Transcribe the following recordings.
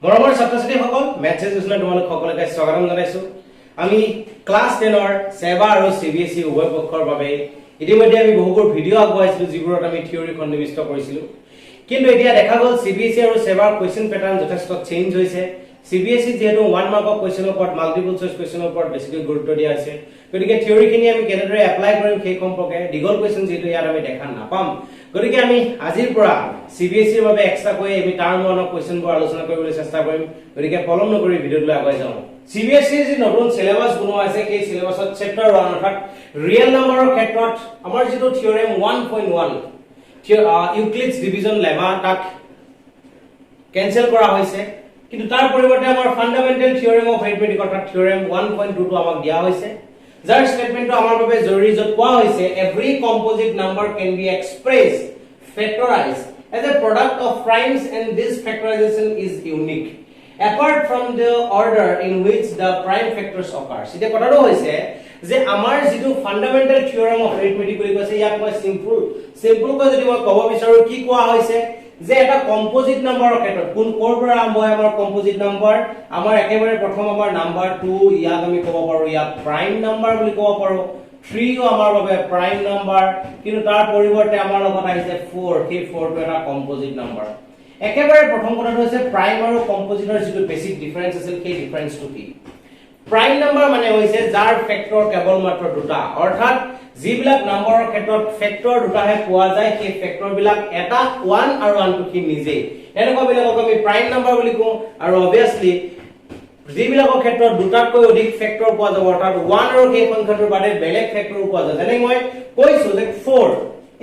মৰমৰ ছাত্ৰ-ছাত্ৰীসকল মেথছ এডুকেশ্যনত তোমালোক সকলোকে স্বাগতম জনাইছো আমি ক্লাছ 10 ৰ সেবা আৰু সিবিএসই উভয় পক্ষৰ বাবে ইতিমধ্যে আমি বহুবোৰ ভিডিও আগবঢ়াইছিলো যিবোৰত আমি থিওৰি সন্নিবিষ্ট কৰিছিলো কিন্তু এতিয়া দেখা গ'ল সিবিএসই আৰু সেবাৰ কোৱেশ্চন প্যাটাৰ্ন যথেষ্ট চেঞ্জ হৈছে সিবিএসই যেহেতু 1 মাৰ্কৰ কোৱেশ্চনৰ ওপৰত মাল্টিপল চইচ কোৱেশ্চনৰ ওপৰত বেছিকৈ গুৰুত্ব দিয়া হৈছে গতিকে থিওৰিখিনি আমি কেনেদৰে এপ্লাই কৰিম সেই সম্পৰ্কে দীঘল কোৱেশ্চন যেহেতু ইয়াত আমি দেখা নাপাম গতিকে আমি আজিৰ পৰা সিবিএসইৰ বাবে এক্সট্ৰা কৈ আমি টাৰ্ম 1 ৰ কোৱেশ্চনবোৰ আলোচনা কৰিবলৈ চেষ্টা কৰিম গতিকে পলম নকৰি ভিডিঅ'লৈ আগুৱাই যাওঁ সিবিএসইৰ যি নতুন সিলেবাস বনোৱা আছে সেই সিলেবাসত চেপ্টাৰ 1 অৰ্থাৎ ৰিয়েল নম্বৰৰ ক্ষেত্ৰত আমাৰ যেটো থিওৰেম 1.1 ইউক্লিডছ ডিভিজন লেমা তাক কেনসেল কৰা হৈছে কিন্তু তাৰ পৰিৱৰ্তে আমাৰ ফান্ডামেন্টাল থিওৰেম অফ এৰিথমেটিক অৰ্থাৎ থিওৰেম 1.2 টো আমাক দিয়া হৈছে যাৰ স্টেটমেন্টটো আমাৰ বাবে জৰুৰী যত কোৱা হৈছে every composite number can be expressed factorized as a product of primes and this factorization is unique apart from the order in which the prime factors occur এটা কথাটো হৈছে যে আমাৰ যেটো ফান্ডামেন্টাল থিওৰেম অফ এৰিথমেটিক বুলি কৈছে ইয়াক মই সিম্পল কৈ যদি মই ক'ব বিচাৰো কি কোৱা হৈছে যে এটা কম্পোজিট নাম্বাৰৰ ক্ষেত্ৰত কোন কোৰ পৰা আৰম্ভ হয় আমাৰ কম্পোজিট নাম্বাৰ আমাৰ একেবাৰে প্ৰথম আমাৰ নাম্বাৰ 2 ইয়াক আমি ক'ব পাৰো ইয়াক প্ৰাইম নাম্বাৰ বুলি ক'ব পাৰো 3 ও আমাৰ বাবে প্ৰাইম নাম্বাৰ কিন্তু তাৰ পৰিৱৰ্তে আমাৰ লগত আহিছে 4 সেই 4 টো এটা কম্পোজিট নাম্বাৰ একেবাৰে প্ৰথম কথাটো হৈছে প্ৰাইম আৰু কম্পোজিটৰ যেটো বেসিক ডিফাৰেন্স আছিল সেই ডিফাৰেন্সটো কি প্ৰাইম নাম্বাৰ মানে হৈছে যাৰ ফেক্টৰ কেৱল মাত্ৰ দুটা অৰ্থাৎ যিবিলাক নাম্বাৰৰ ক্ষেত্ৰত ফেক্টৰ দুটাহে পোৱা যায় সেই ফেক্টৰ বিলাক এটা 1 আৰু আনটো কি নিজে এনেকুৱা বিলাকক আমি প্ৰাইম নাম্বাৰ বুলি কওঁ আৰু অবিয়াসলি যিবিলাকৰ ক্ষেত্ৰত দুটাতকৈ অধিক ফেক্টৰ পোৱা যাব অৰ্থাৎ 1 আৰু সেই সংখ্যাটোৰ বাদে বেলেগ ফেক্টৰ পোৱা যায় যেনে মই কৈছো যে 4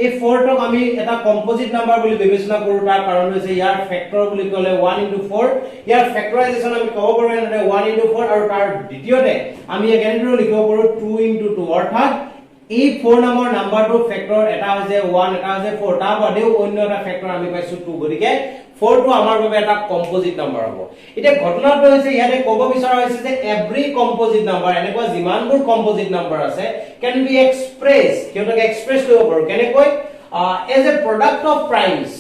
এই 4 টক আমি এটা কম্পোজিট নাম্বাৰ বুলি বিবেচনা কৰো তাৰ কাৰণ হৈছে ইয়াৰ ফেক্টৰ বুলি ক'লে 1 into 4 ইয়াৰ ফেক্টৰাইজেচন আমি ক'ব পাৰো এনে 1 into 4 আৰু তাৰ দ্বিতীয়তে আমি একেদৰে লিখিব পাৰো 2 into 2 অৰ্থাৎ এই 4 নম্বৰ নাম্বাৰটোৰ ফেক্টৰ এটা হৈছে 1 এটা হৈছে 4 তাৰ বাদেও অন্য এটা ফেক্টৰ আমি পাইছো 2 গতিকে 4 টো আমাৰ বাবে এটা কম্পোজিট নাম্বাৰ হ'ব এতিয়া ঘটনাটো হৈছে ইয়াতে ক'ব বিচৰা হৈছে যে এভৰি কম্পোজিট নাম্বাৰ এনেকুৱা যিমানবোৰ কম্পোজিট নাম্বাৰ আছে ক্যান বি এক্সপ্ৰেছ কিয়তকে এক্সপ্ৰেছ কৰিব পাৰো কেনেকৈ এজ এ প্ৰডাক্ট অফ প্ৰাইমছ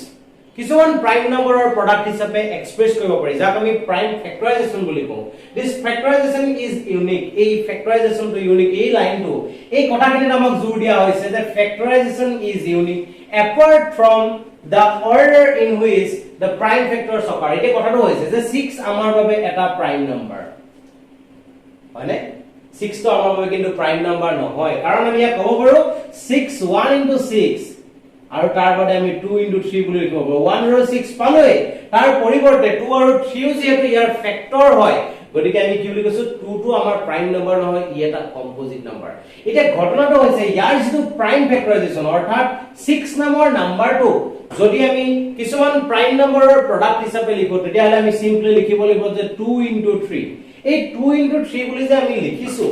কিছুমান প্ৰাইম নম্বৰৰ প্ৰডাক্ট হিচাপে এক্সপ্ৰেছ কৰিব পাৰি যাক আমি প্ৰাইম ফেক্টৰাইজেচন বুলি কওঁ দিস ফেক্টৰাইজেচন ইজ ইউনিক এই ফেক্টৰাইজেচনটো ইউনিক এই লাইনটো এই কথাখিনিত আমাক জোৰ দিয়া হৈছে যে factorisation is unique apart from the order in which the prime factors occur এটা কথাটো হৈছে যে 6 আমাৰ বাবে এটা প্ৰাইম নাম্বাৰ হয়নে 6 টো আমাৰ বাবে কিন্তু প্ৰাইম নাম্বাৰ নহয় কাৰণ আমি ইয়াক ক'ব পাৰো 6 1 into 6 আৰু তাৰ বাদে আমি 2 into 3 বুলি লিখিব পাৰো 1 আৰু 6 পালোই তাৰ পৰিৱৰ্তে 2 আৰু 3 যেহেতু ইয়াৰ ফেক্টৰ হয় গতিকে আমি কি বুলি কৈছো 2 টো আমাৰ প্ৰাইম নাম্বাৰ নহয় ই এটা কম্পোজিট নাম্বাৰ এটা ঘটনাটো হৈছে ইয়াৰ যেটো প্ৰাইম ফেক্টৰাইজেচন অৰ্থাৎ 6 নম্বৰ নাম্বাৰটো যদি আমি কিছুমান প্ৰাইম নম্বৰৰ প্ৰডাক্ট হিচাপে লিখো তেতিয়াহলে আমি সিম্পলি লিখিব লাগিব যে 2 into 3 এই 2 into 3 বুলি যে আমি লিখিছো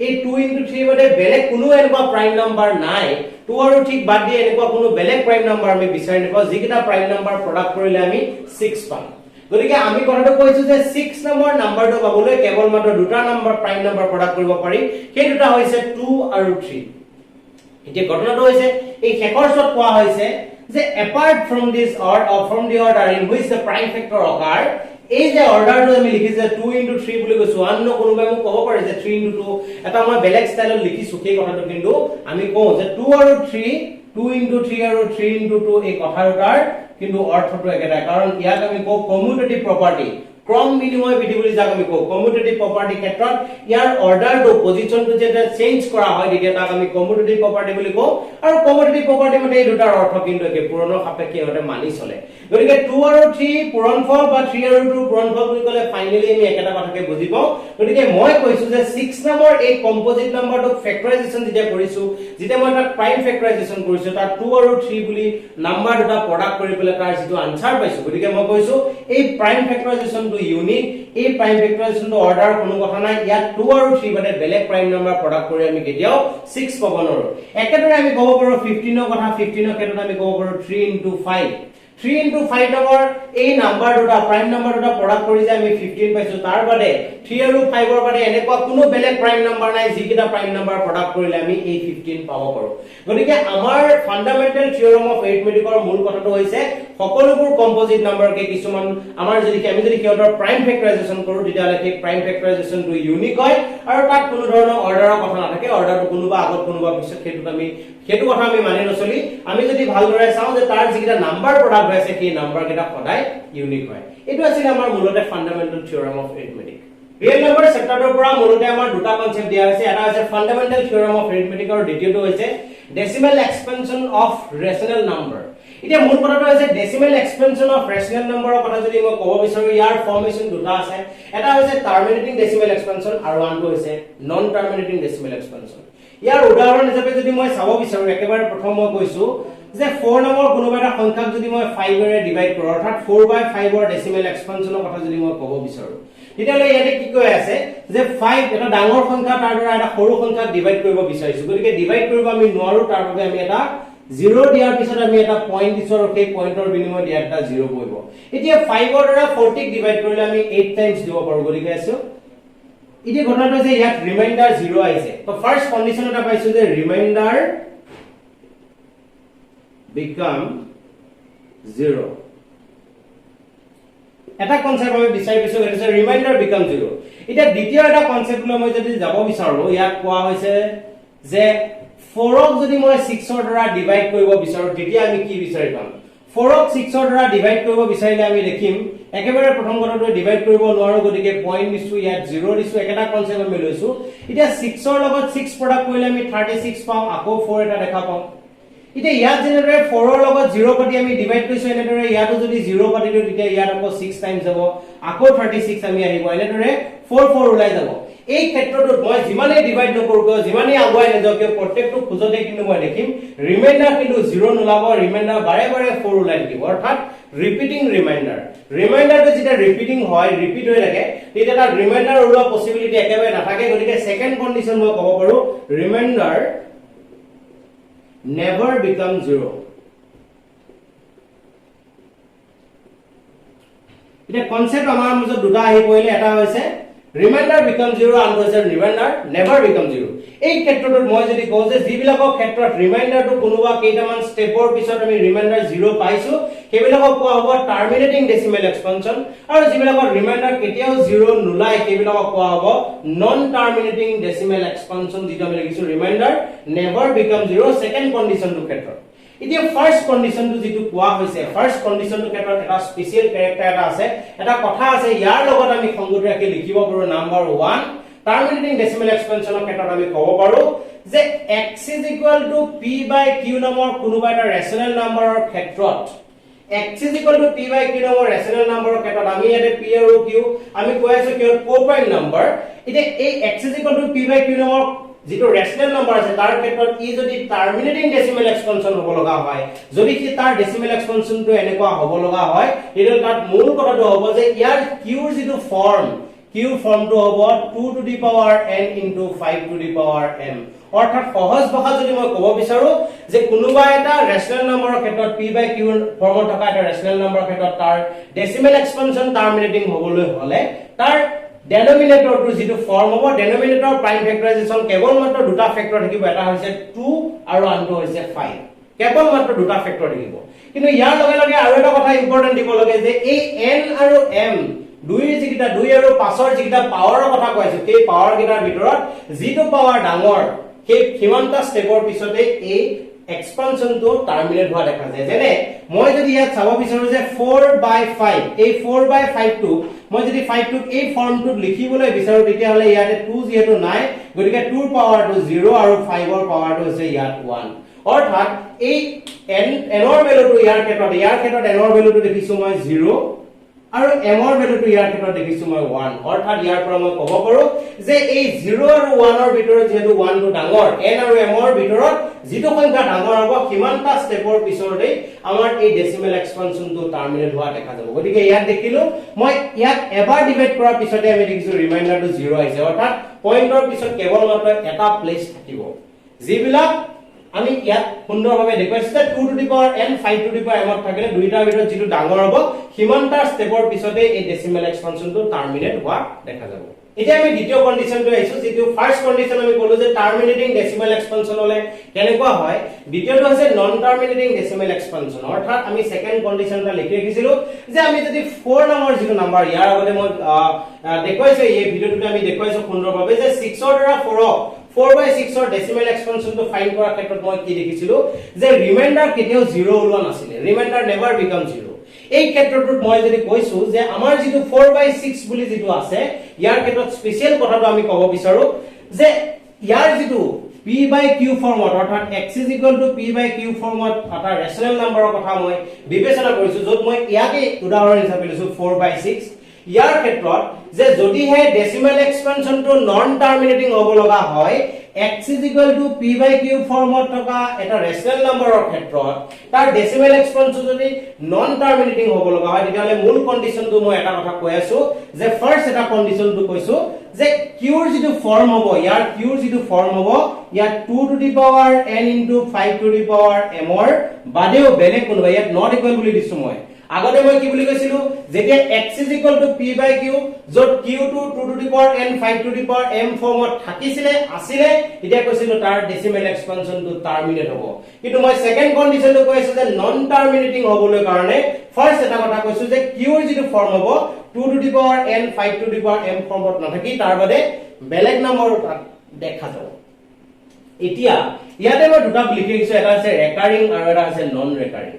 এই 2 into 3 বাদে বেলেগ কোনো এনেকুৱা প্ৰাইম নাম্বাৰ নাই 2 আৰু ঠিক বাদ দিয়ে এনেকুৱা কোনো বেলেগ প্ৰাইম নাম্বাৰ আমি বিচাৰি নাপাওঁ যিকেইটা প্ৰাইম নাম্বাৰ প্ৰডাক্ট কৰিলে আমি 6 পাম গতিকে আমি কথাটো কৈছো যে 6 নম্বৰ নাম্বাৰটো পাবলৈ কেৱল মাত্ৰ দুটা নাম্বাৰ প্ৰাইম নাম্বাৰ প্ৰডাক্ট কৰিব পাৰি সেই দুটা হৈছে 2 আৰু 3 এতিয়া ঘটনাটো হৈছে এই শেষৰছত কোৱা হৈছে যে apart from this or from the order in which the prime factor occur এই যে অৰ্ডাৰটো আমি লিখিছে 2 into 3 বুলি কৈছো আননো কোনোবাই মোক ক'ব পাৰে যে 3 into 2 এটা মই বেলেগ ষ্টাইলত লিখিছো সেই কথাটো কিন্তু আমি কওঁ যে 2 আৰু 3 2 into 3 আৰু 3 into 2 এই কথাটোৰ কিন্তু অৰ্থটো একেটাই কাৰণ ইয়াক আমি কওঁ কমিউটেটিভ প্ৰপাৰ্টি ক্ৰম বিনিময় বিধি বুলি যাক আমি কওঁ কমিউটেটিভ প্ৰপাৰ্টি ক্ষেত্ৰত ইয়াৰ অৰ্ডাৰটো পজিশনটো যেটা চেঞ্জ কৰা হয় তেতিয়া তাক আমি কমিউটেটিভ প্ৰপাৰ্টি বুলি কওঁ আৰু কমিউটেটিভ প্ৰপাৰ্টি মানে এই দুটাৰ অৰ্থ কিন্তু একে পুৰণৰ সাপেক্ষে হতে মানি চলে গতিকে 2 আৰু 3 পূৰণফল বা 3 আৰু 2 পূৰণফল বুলি ক'লে ফাইনালি আমি একেটা কথাকে বুজি পাওঁ গতিকে মই কৈছো যে 6 নম্বৰ এই কম্পোজিট নাম্বাৰটো ফেক্টৰাইজেচন যেতিয়া কৰিছো যেতিয়া মই তাক প্ৰাইম ফেক্টৰাইজেচন কৰিছো তাত 2 আৰু 3 বুলি নাম্বাৰ দুটা প্ৰডাক্ট কৰি পেলাই তাৰ যেটো আনসাৰ পাইছো গতিকে মই কৈছো এই প্ৰাইম ফেক্টৰাইজেচন ইউনিক এই প্ৰাইম ফেক্টৰাইজেচনটো অৰ্ডাৰ কোনো কথা নাই ইয়াত 2 আৰু 3 বাদে বেলেগ প্ৰাইম নাম্বাৰ প্ৰডাক্ট কৰি আমি কেতিয়াও 6 পাব নোৱাৰো একেদৰে আমি ক'ব পাৰো 15 ৰ কথা 15 ৰ ক্ষেত্ৰত আমি ক'ব পাৰো 3 into 5 3 into 5 নম্বৰ এই নাম্বাৰ দুটা প্ৰাইম নাম্বাৰ দুটা প্ৰডাক্ট কৰি যে আমি 15 পাইছো তাৰ বাদে 3 আৰু 5 ৰ বাদে এনেকুৱা কোনো বেলেগ প্ৰাইম নাম্বাৰ নাই যিকিটা প্ৰাইম নাম্বাৰ প্ৰডাক্ট কৰিলে আমি এই 15 পাব পাৰো গতিকে আমাৰ ফান্ডামেন্টাল থিওৰেম অফ এৰিথমেটিকৰ মূল কথাটো হৈছে সকলোবোৰ কম্পোজিট নাম্বাৰ কে কিছুমান আমাৰ যদি আমি যদি কিহতৰ প্ৰাইম ফেক্টৰাইজেচন কৰো তেতিয়াহলে সেই প্ৰাইম ফেক্টৰাইজেচনটো ইউনিক হয় আৰু তাত কোনো ধৰণৰ অৰ্ডাৰৰ কথা নাথাকে অৰ্ডাৰটো কোনোবা আগত কোনোবা পিছত সেইটো কথা আমি মানি নচলি আমি যদি ভালদৰে চাওঁ যে তাৰ যিকিটা নাম্বাৰ প্ৰডাক্ট হৈছে সেই নাম্বাৰ কেইটা সদায় ইউনিক হয় এটো আছিল আমাৰ মূলতে fundamental theorem of arithmetic real number চেপ্টাৰটোৰ পৰা মূলতে আমাৰ দুটা কনসেপ্ট দিয়া হৈছে এটা হৈছে ফান্ডামেন্টাল থিওৰেম অফ এৰিথমেটিক আৰু দ্বিতীয়টো হৈছে ডেসিমেল এক্সপেনশন অফ ৰেশনেল নাম্বাৰ এতিয়া মূল কথাটো হৈছে ডেসিমেল এক্সপেনশন অফ ৰেশনেল নাম্বাৰৰ কথা যদি মই ক'ব বিচাৰো ইয়াৰ ফৰ্মেশন দুটা আছে এটা হৈছে টাৰ্মিনেটিং ডেসিমেল এক্সপেনশন আৰু আনটো হৈছে নন টাৰ্মিনেটিং ডেসিমেল এক্সপেনশন ইয়াৰ উদাহৰণ হিচাপে যদি মই চাব বিচাৰো একেবাৰে প্ৰথম মই কৈছো যে 4 নম্বৰ কোনোবা এটা সংখ্যাক যদি মই 5 এৰে ডিভাইড কৰো অৰ্থাৎ 4/5 ৰ ডেসিমেল এক্সপেনশনৰ কথা যদি মই ক'ব বিচাৰো তেতিয়ালে ইয়াতে কি কৈ আছে যে 5 এটা ডাঙৰ সংখ্যা তাৰ দ্বাৰা এটা সৰু সংখ্যাক ডিভাইড কৰিব বিচাৰিছো গতিকে ডিভাইড কৰিব আমি নোৱাৰো তাৰ বাবে আমি এটা 0 দিয়াৰ পিছত আমি এটা পইণ্ট দিছো আৰু সেই পইণ্টৰ বিনিময়ত ইয়াত এটা 0 পৰিব এতিয়া 5 ৰ দ্বাৰা 40 ক ডিভাইড কৰিলে আমি 8 টাইমছ দিব পাৰো গতিকে আছে এতিয়া ঘটনাটো যে ইয়াত ৰিমাইন্ডাৰ 0 আহিছে তো ফাৰ্স্ট কন্ডিশন এটা পাইছো যে ৰিমাইন্ডাৰ become 0 এটা কনসেপ্ট আমি বিচাৰি পাইছো এটা হৈছে ৰিমাইন্ডাৰ বিকাম 0 এটা দ্বিতীয় এটা কনসেপ্ট লৈ মই যদি যাব বিচাৰো ইয়াক কোৱা হৈছে যে 4 ক যদি মই 6 ৰ দ্বাৰা ডিভাইড কৰিব বিচাৰো তেতিয়া আমি কি বিচাৰি পাম 4 ক 6 ৰ দ্বাৰা ডিভাইড কৰিব বিচাৰিলে আমি লিখিম একেবাৰে প্ৰথম কথাটো ডিভাইড কৰিব নোৱাৰো গতিকে পইণ্ট দিছো ইয়াত 0 দিছো একটা কনসেপ্ট আমি লৈছো এতিয়া 6 ৰ লগত 6 প্ৰডাক্ট কৰিলে আমি 36 পাওঁ আকৌ 4 এটা দেখা পাওঁ ইতে ইয়াত যেনেদৰে 4 ৰ লগত 0 কাটি আমি ডিভাইড কৰিছো এনেদৰে ইয়াতো যদি 0 কাটি দিও তেতিয়া ইয়াত আকৌ 6 টাইমছ যাব আকৌ 36 আমি আহিব এনেদৰে 4 ওলাই যাব এই ক্ষেত্ৰটোত মই যিমানে ডিভাইড নকৰো যিমানে আগুৱাই নাযাও কিয় প্ৰত্যেকটো খুজতে কিন্তু মই দেখিম ৰিমাইন্ডাৰ কিন্তু 0 নোলাব ৰিমাইন্ডাৰ বাৰে বাৰে 4 ওলাই থাকিব অৰ্থাৎ ৰিপিটিং ৰিমাইন্ডাৰটো যেতিয়া ৰিপিটিং হয় ৰিপিট হৈ থাকে তেতিয়া তাৰ ৰিমাইন্ডাৰ ওলোৱা পসিবিলিটি একেবাৰে নাথাকে গতিকে সেকেন্ড কন্ডিশন মই ক'ব পাৰো ৰিমাইন্ডাৰ never become 0 এটা কনসেপ্ট আমাৰ মাজত দুটা আহি পৰিলে এটা হৈছে ৰিমাইন্ডাৰ বিকাম 0 আৰু হৈছে ৰিমাইন্ডাৰ নেভাৰ বিকাম 0 এই ক্ষেত্ৰটোত মই যদি কওঁ যে যিবিলাকৰ ক্ষেত্ৰত ৰিমাইন্ডাৰটো কোনোবা কেইটামান ষ্টেপৰ পিছত আমি ৰিমাইন্ডাৰ 0 পাইছো সেইবিলাকক কোৱা হ'ব টাৰ্মিনেটিং ডেসিমেল এক্সপেনশন আৰু যিবিলাকৰ ৰিমাইন্ডাৰ কেতিয়াও 0 নোলাই সেইবিলাকক কোৱা হ'ব নন টাৰ্মিনেটিং ডেসিমেল এক্সপেনশন যেটা আমি লিখিছো ৰিমাইন্ডাৰ নেভাৰ বিকাম 0 সেকেন্ড কন্ডিশনটো ক্ষেত্ৰত এতিয়া ফাৰ্স্ট কন্ডিশনটো যেটো কোৱা হৈছে ফাৰ্স্ট কন্ডিশনটো ক্ষেত্ৰত এটা স্পেশাল ক্যাৰেক্টাৰ এটা আছে এটা কথা আছে ইয়াৰ লগত আমি সংগতি ৰাখি লিখিব পাৰো নাম্বাৰ 1 টাৰ্মিনেটিং ডেসিমেল এক্সপেনশনৰ ক্ষেত্ৰত আমি ক'ব পাৰো যে x = p/q নামৰ কোনোবা এটা ৰেশনেল নাম্বাৰৰ ক্ষেত্ৰত x = p/q নামৰ ৰেশনেল নাম্বাৰৰ ক্ষেত্ৰত আমি ইয়াতে p আৰু q আমি কৈ আছো কি কোপ্ৰাইম নাম্বাৰ এতিয়া এই x = p/q নামৰ যেটো ৰেশনেল নাম্বাৰ আছে তাৰ ক্ষেত্ৰত ই যদি টাৰ্মিনেটিং ডেসিমেল এক্সপেনশন হ'ব লগা হয় যদি কি তাৰ ডেসিমেল এক্সপেনশনটো এনেকুৱা হ'ব লগা হয় তেতিয়া তাত মূল কথাটো হ'ব যে ইয়াৰ q ৰ যেটো ফৰ্ম q ফৰ্মটো হ'ব 2 to the power n into 5 to the power m অৰ্থাৎ সহজ ভাষা যদি মই ক'ব বিচাৰো যে কোনোবা এটা ৰেশনেল নাম্বাৰৰ ক্ষেত্ৰত p/q ফৰ্মত থকা এটা ৰেশনেল নাম্বাৰৰ ক্ষেত্ৰত তাৰ ডেসিমেল এক্সপেনশন টাৰ্মিনেটিং হ'বলৈ হলে তাৰ ডেনোমিনেটৰটো যেটো ফৰ্ম হ'ব ডেনোমিনেটৰ প্ৰাইম ফেক্টৰাইজেচন কেৱল মাত্ৰ দুটা ফেক্টৰ থাকিব এটা হৈছে 2 আৰু আনটো হৈছে 5 কেৱল মাত্ৰ দুটা ফেক্টৰ থাকিব কিন্তু ইয়াৰ লগে লগে আৰু এটা কথা ইম্পৰ্টেন্ট দিব লাগে যে এই n আৰু m দুই যিকিটা 2 আৰু 5 ৰ যিকিটা পাৱাৰৰ কথা কৈছো সেই পাৱাৰ গিটাৰ ভিতৰত যেটো পাৱাৰ ডাঙৰ সেই কিমানটা ষ্টেপৰ পিছতে এই এক্সপেনশনটো টাৰ্মিনেট হোৱা দেখা যায় যেনে মই যদি ইয়াত চাব বিচাৰো যে 4/5 এই 4/5 টো মই যদি 5 টোক এই ফৰ্মটোত লিখিবলৈ বিচাৰো তেতিয়া হলে ইয়াতে 2 যেহেতু নাই গতিকে 2 ৰ পাৱাৰটো 0 আৰু 5 ৰ পাৱাৰটো হৈছে ইয়াত 1 অৰ্থাৎ এই n ৰ ভ্যালুটো ইয়াৰ ক্ষেত্ৰত n ৰ ভ্যালুটো দেখিছো মই 0 আৰু m ৰ ভ্যালুটো ইয়াৰ ক্ষেত্ৰত দেখিছো মই 1 অৰ্থাৎ ইয়াৰ পৰা মই ক'ব পাৰো যে এই 0 আৰু 1 ৰ ভিতৰত যেহেতু 1 টো ডাঙৰ n আৰু m ৰ ভিতৰত যেটো সংখ্যা ডাঙৰ হ'ব কিমানটা ষ্টেপৰ পিছৰতে আমাৰ এই ডেসিমেল এক্সপেনশনটো টাৰ্মিনেট হোৱা দেখা যাব গতিকে ইয়াত দেখিলো মই ইয়াত এবাৰ ডিভাইড কৰাৰ পিছতে আমি দেখিছো ৰিমাইন্ডাৰটো 0 আহিছে অৰ্থাৎ পইণ্টৰ পিছত কেৱল মাত্ৰ এটা প্লেস থাকিব যিবিলাক আমি ইয়াত সুন্দৰভাৱে দেখুৱাইছো যে 2 to the power n 5 to the power m থাকিলে দুইটাৰ ভিতৰত যেটো ডাঙৰ হ'ব সিমানটা ষ্টেপৰ পিছতে এই ডেসিমেল এক্সপানশনটো টাৰ্মিনেট হোৱা দেখা যাব এতিয়া আমি দ্বিতীয় কন্ডিশনটো আইছো যেটো ফাৰ্স্ট কন্ডিশন আমি কলো যে টাৰ্মিনেটিং ডেসিমেল এক্সপানশন হলে কেনেকুৱা হয় দ্বিতীয়টো হৈছে নন টাৰ্মিনেটিং ডেসিমেল এক্সপানশন অৰ্থাৎ আমি সেকেন্ড কন্ডিশনটা লিখি ৰাখিছিলো যে আমি যদি 4 নম্বৰ যেটো নম্বৰ ইয়াৰ আগতে মই দেখুৱাইছো এই ভিডিওটোতে আমি দেখুৱাইছো সুন্দৰভাৱে যে 6 ৰ দ্বাৰা 4/6 ৰ ডেসিমেল এক্সপানশন টো ফাইন্ড কৰাৰ ক্ষেত্ৰত মই কি দেখিছিলো যে ৰিমাইন্ডাৰ কেতিয়াও 0 ওলোৱা নাছিলে ৰিমাইন্ডাৰ নেভাৰ বিকাম 0 এই ক্ষেত্ৰটোত মই যদি কৈছো যে আমাৰ যেটো 4/6 বুলি যেটো আছে ইয়াৰ ক্ষেত্ৰত স্পেশাল কথাটো আমি ক'ব বিচাৰো যে ইয়াৰ যেটো p by q ফৰ্মত অৰ্থাৎ x p by q ফৰ্মত এটা ৰেশনাল নম্বৰৰ কথা মই বিবেচনা কৰিছো যত মই ইয়াকে উদাহৰণ হিচাপে লৈছো 4/6 ইয়াৰ ক্ষেত্ৰত যে যদিহে ডেসিমেল এক্সপানশনটো নন টাৰ্মিনেটিং হ'ব লগা হয় x p by q ফৰ্মত থকা এটা ৰেশনাল নম্বৰৰ ক্ষেত্ৰত তাৰ ডেসিমেল এক্সপানশন যদি নন টাৰ্মিনেটিং হ'ব লগা হয় তেতিয়ালে মূল কন্ডিশনটো মই এটা কথা কৈ আছো যে ফাৰ্স্ট এটা কন্ডিশনটো কৈছো যে q ৰ যেটো ফৰ্ম হ'ব ইয়াৰ q ৰ যেটো ফৰ্ম হ'ব ইয়াত 2 to the power n * 5 to the power m ৰ বাদেও বেলেগ কোনোবা ইয়াত নট ইকুৱেল বুলি দিছো মই আগতে মই কি বুলি কৈছিলো যেতিয়া x p by q যত q টো 2 to the power n 5 to the power m ফৰ্মত থাকিছিলে আছিল এতিয়া কৈছিলো তাৰ ডেসিমেল এক্সপানশন টো টাৰ্মিনেট হ'ব কিন্তু মই সেকেন্ড কন্ডিশনটো কৈছো যে নন টাৰ্মিনেটিং হ'বলৈ কাৰণে ফাৰ্স্ট এটা কথা কৈছো যে q ৰ যেটো ফৰ্ম হ'ব 2 to the power n 5 to the power m ফৰ্মত নাথাকি তাৰ বাদে বেলেগ নম্বৰ দেখা যাব এতিয়া ইয়াতে মই দুটা লিখি দিছো এটা আছে ৰেকাৰিং আৰু এটা আছে নন ৰেকাৰিং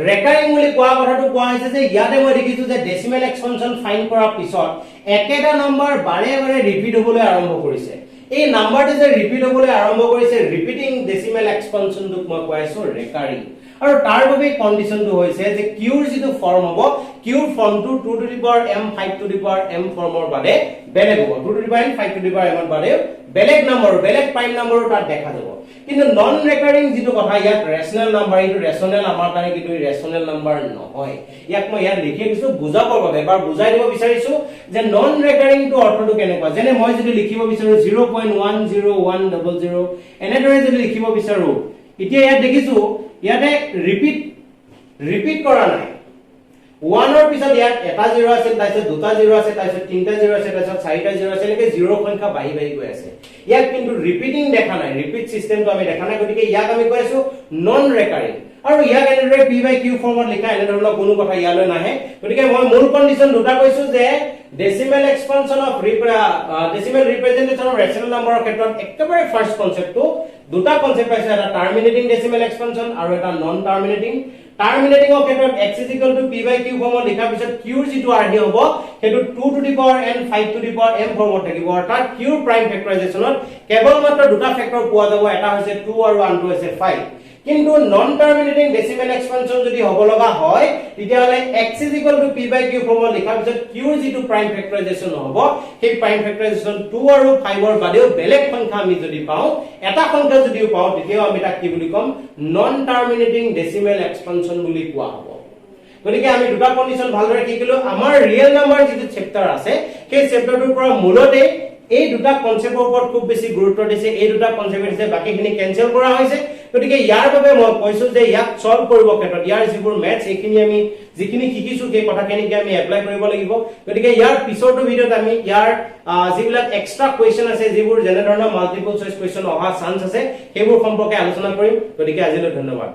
ৰেকাৰিং বুলি কোৱা কথাটো কোৱা হৈছে যে ইয়াতে মই দেখিছো যে ডেসিমেল এক্সপানশন ফাইন্ড কৰাৰ পিছত একেটা নম্বৰ বাৰে বাৰে ৰিপিট হ'বলৈ আৰম্ভ কৰিছে এই নাম্বাৰটো যে ৰিপিট হ'বলৈ আৰম্ভ কৰিছে ৰিপিটিং ডেসিমেল এক্সপানশনটো মই কৈছো ৰেকাৰিং আৰু তাৰ বাবে কন্ডিশনটো হৈছে যে q ৰ যেটো ফৰ্ম হ'ব q ফৰ্মটো 2 to the power m 5 to the power m ফৰ্মৰ বাদে বেলেগ হ'ব 2 to the power n 5 to the power m ৰ বাদে বেলেগ নম্বৰ বেলেগ প্ৰাইম নম্বৰৰ তাত দেখা যাব কিন্তু নন ৰেকাৰিং যেটো কথা ইয়াত ৰেশনাল নম্বৰ ইটো ৰেশনাল আমাৰ কাৰণে কিন্তু ৰেশনাল নম্বৰ নহয় ইয়াক মই ইয়াত লিখি দিছো বুজাবৰ বাবে এবাৰ বুজাই দিব বিচাৰিছো যে নন ৰেকাৰিং টো অৰ্থটো কেনেকুৱা যেনে মই যদি লিখিব বিচাৰো 0.10100 এনেদৰে যদি লিখিব বিচাৰো এতিয়া ইয়াত দেখিছো ইয়াতে ৰিপিট কৰা নাই 1 ৰ পিছত ইয়াত এটা 0 আছে তাৰপিছত দুটা 0 আছে তাৰপিছত তিনটা 0 আছে তাৰপিছত চাৰিটা 0 আছে এনেকৈ 0 সংখ্যা বাঢ়ি গৈ আছে ইয়াত কিন্তু ৰিপিটিং দেখা নাই ৰিপিট সিস্টেমটো আমি দেখা নাই গতিকে ইয়াক আমি কৈছো নন ৰেকাৰিং আৰু ইয়াক এনেদৰে p by q ফৰ্মত লিখা এনেধৰণৰ কোনো কথা ইয়ালৈ নাহে গতিকে মই মূল কন্ডিশন দুটা কৈছো যে decimal expansion of decimal representation of rational নম্বৰৰ ক্ষেত্ৰত একেবাৰে ফাৰ্স্ট কনসেপ্টটো দুটা কনসেপ্ট আছে এটা টাৰ্মিনেটিং ডেসিমেল এক্সপানশন আৰু এটা নন টাৰ্মিনেটিং টাৰ্মিনেটিং অফ ক্ষেত্ৰত x p by q ফৰ্মত লিখাৰ পিছত q ৰ যেটো আৰহি হ'ব হেতু 2 to the power n 5 to the power m ফৰ্মত থাকিব অৰ্থাৎ q ৰ প্ৰাইম ফেক্টৰাইজেচনত কেৱল মাত্ৰ দুটা ফেক্টৰ পোৱা যাব এটা হৈছে 2 আৰু আনটো হৈছে 5 কিন্তু নন টাৰ্মিনেটিং ডেসিমেল এক্সপানশন যদি হ'ব লগা হয় তেতিয়ালে x p by q ফৰ্মত লিখাৰ পিছত q ৰ যেটো প্ৰাইম ফেক্টৰাইজেচন হ'ব সেই প্ৰাইম ফেক্টৰাইজেচন 2 আৰু 5 ৰ বাদেও বেলেগ সংখ্যা আমি যদি পাও এটা সংখ্যা যদিও পাও তেতিয়াও আমি তাক কি বুলি কম নন টাৰ্মিনেটিং ডেসিমেল এক্সপানশন বুলি কোৱা হ'ব গতিকে আমি দুটা কন্ডিশন ভালদৰে শিকিলো আমাৰ ৰিয়েল নাম্বাৰ যেটো চেপ্টাৰ আছে সেই চেপ্টাৰটোৰ পৰা মূলতে এই দুটা কনসেপ্টৰ ওপৰত খুব বেছি গুৰুত্ব দিছে এই দুটা কনসেপ্ট দিছে বাকিখিনি কেনসেল কৰা হৈছে গতিকে ইয়াৰ বাবে মই কৈছো যে ইয়াক সলভ কৰিব ক্ষেত্ৰত ইয়াৰ যিবোৰ মেথছ এইখিনি আমি যিখিনি শিকিছো সেই কথাখিনিকে আমি এপ্লাই কৰিব লাগিব গতিকে ইয়াৰ পিছৰটো ভিডিওত আমি ইয়াৰ যিবিলাক এক্সট্ৰা কোৱেশ্চন আছে যিবোৰ যেনে ধৰণৰ মাল্টিপল চইচ কোৱেশ্চন অহা চান্স আছে সেইবোৰ সম্পৰ্কে আলোচনা কৰিম গতিকে আজিলৈ ধন্যবাদ